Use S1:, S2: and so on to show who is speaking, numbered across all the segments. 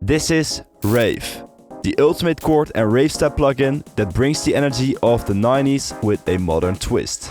S1: This is Rave, the ultimate chord and rave step plugin that brings the energy of the 90s with a modern twist.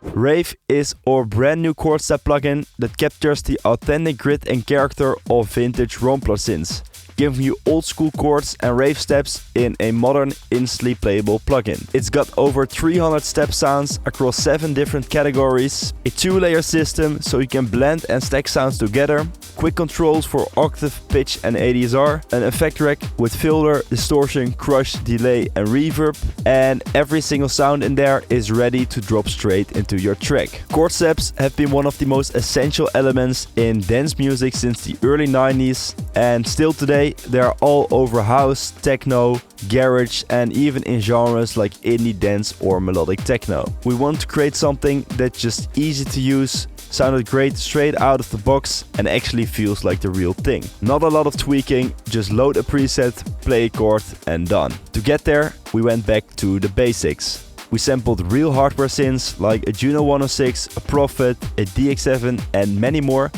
S1: Rave is our brand new chord step plugin that captures the authentic grit and character of vintage rompler synths, giving you old school chords and rave steps in a modern, instantly playable plugin. It's got over 300 step sounds across 7 different categories, a 2-layer system so you can blend and stack sounds together, quick controls for octave, pitch and ADSR, an effect rack with filter, distortion, crush, delay and reverb, and every single sound in there is ready to drop straight into your track. Chord steps have been one of the most essential elements in dance music since the early 90s, and still today they are all over house, techno, garage and even in genres like indie dance or melodic techno. We want to create something that's just easy to use, sounded great straight out of the box and actually feels like the real thing. Not a lot of tweaking, just load a preset, play a chord and done. To get there, we went back to the basics. We sampled real hardware synths like a Juno 106, a Prophet, a DX7 and many more,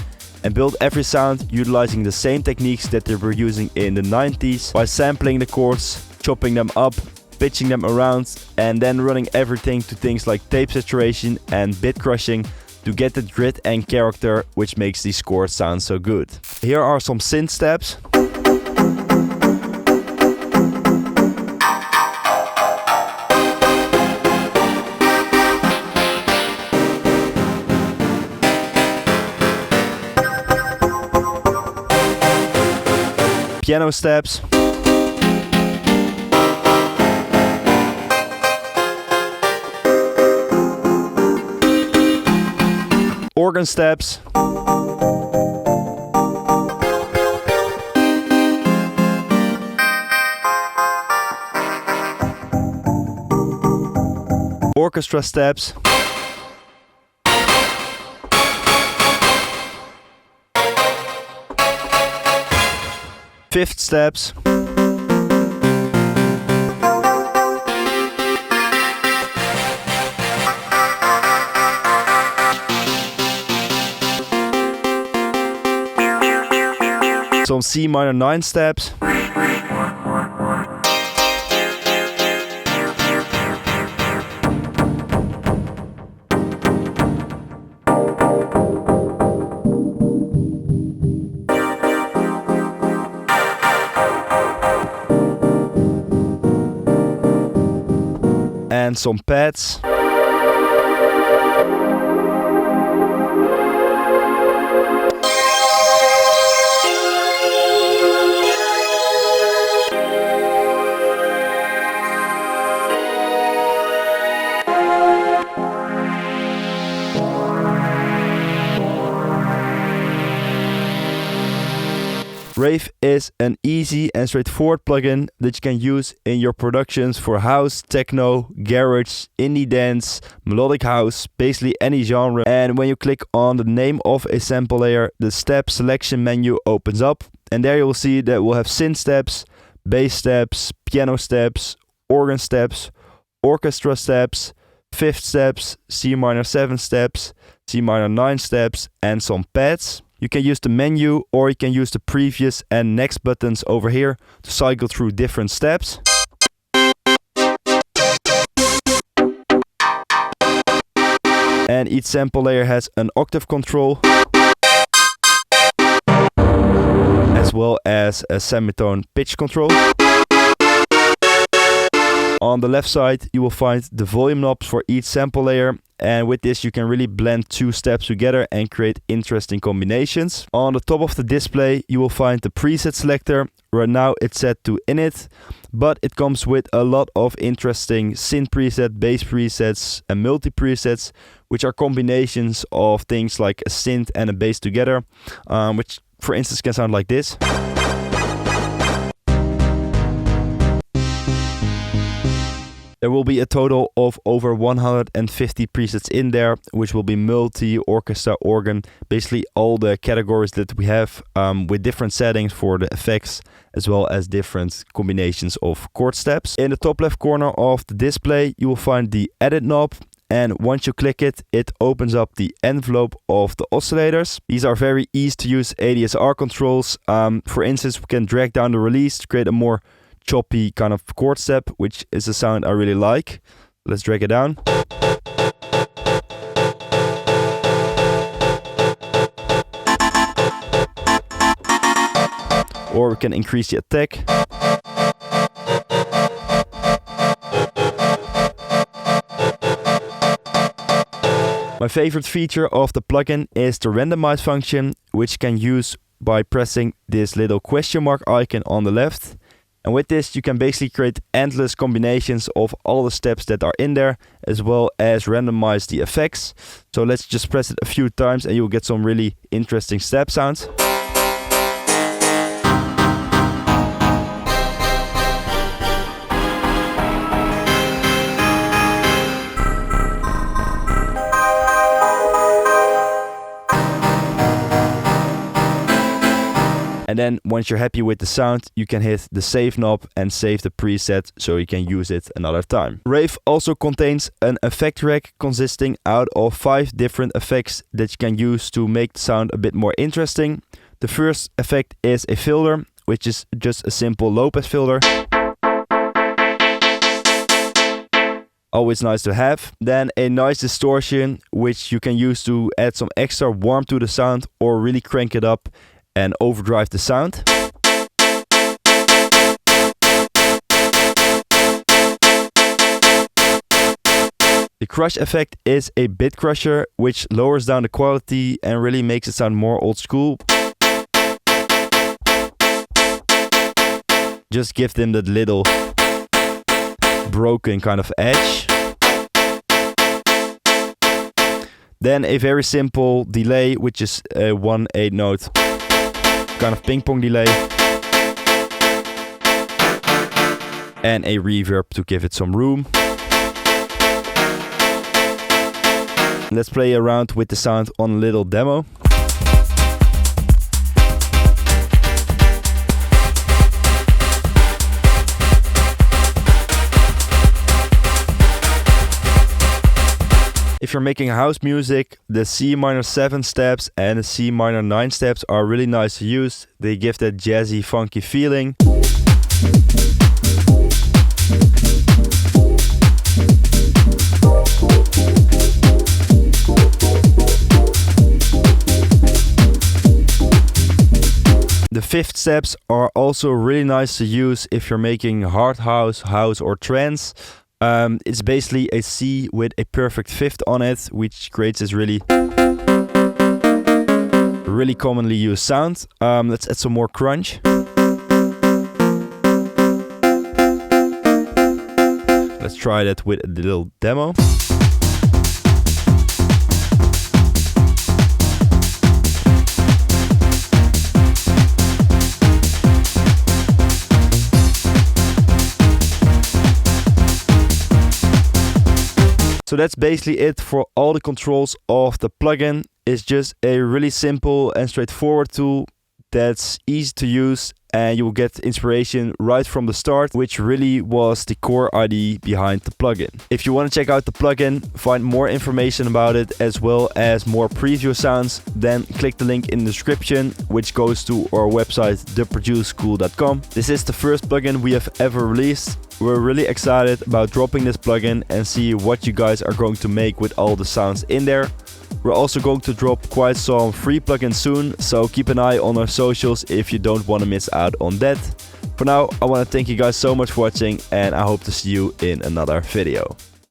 S1: and built every sound utilizing the same techniques that they were using in the 90s by sampling the chords, chopping them up, pitching them around and then running everything to things like tape saturation and bit crushing to get the grit and character which makes these chords sound so good. Here are some synth steps. Piano steps. Organ steps. Orchestra steps. Fifth steps. Some C minor 9 steps. And some pads. Rave is an easy and straightforward plugin that you can use in your productions for house, techno, garage, indie dance, melodic house, basically any genre. And when you click on the name of a sample layer, the step selection menu opens up. And there you will see that we'll have synth steps, bass steps, piano steps, organ steps, orchestra steps, fifth steps, C minor 7 steps, C minor 9 steps, and some pads. You can use the menu or you can use the previous and next buttons over here to cycle through different steps. And each sample layer has an octave control as well as a semitone pitch control. On the left side you will find the volume knobs for each sample layer, and with this you can really blend 2 steps together and create interesting combinations. On the top of the display you will find the preset selector. Right now it's set to init, but it comes with a lot of interesting synth preset, bass presets and multi presets, which are combinations of things like a synth and a bass together, which for instance can sound like this. There will be a total of over 150 presets in there, which will be multi, orchestra, organ, basically all the categories that we have with different settings for the effects, as well as different combinations of chord steps. In the top left corner of the display, you will find the edit knob. and once you click it, it opens up the envelope of the oscillators. These are very easy to use ADSR controls. For instance, we can drag down the release to create a more choppy kind of chord step, which is a sound I really like. Let's drag it down. Or we can increase the attack. My favorite feature of the plugin is the randomize function, which you can use by pressing this little question mark icon on the left. And with this you can basically create endless combinations of all the steps that are in there, as well as randomize the effects. So let's just press it a few times and you'll get some really interesting step sounds. And then once you're happy with the sound, you can hit the save knob and save the preset so you can use it another time. Rave also contains an effect rack consisting out of 5 different effects that you can use to make the sound a bit more interesting. The first effect is a filter, which is just a simple low pass filter. Always nice to have. Then a nice distortion, which you can use to add some extra warmth to the sound or really crank it up and overdrive the sound. The crush effect is a bit crusher, which lowers down the quality and really makes it sound more old school. Just give them that little broken kind of edge. Then a very simple delay, which is a 1/8 note kind of ping pong delay, and a reverb to give it some room. Let's play around with the sound on a little demo. If you're making house music, the C minor 7 steps and the C minor 9 steps are really nice to use. They give that jazzy, funky feeling. The 5th steps are also really nice to use if you're making hard house, house or trance. It's basically a C with a perfect 5th on it, which creates this really commonly used sound. Let's add some more crunch. Let's try that with a little demo. So that's basically it for all the controls of the plugin. It's just a really simple and straightforward tool that's easy to use, and you will get inspiration right from the start, which really was the core idea behind the plugin. If you want to check out the plugin, find more information about it as well as more preview sounds, then click the link in the description, which goes to our website theproduceschool.com. This is the first plugin we have ever released. We're really excited about dropping this plugin and see what you guys are going to make with all the sounds in there. We're also going to drop quite some free plugins soon, so keep an eye on our socials if you don't want to miss out on that. For now, I want to thank you guys so much for watching, and I hope to see you in another video.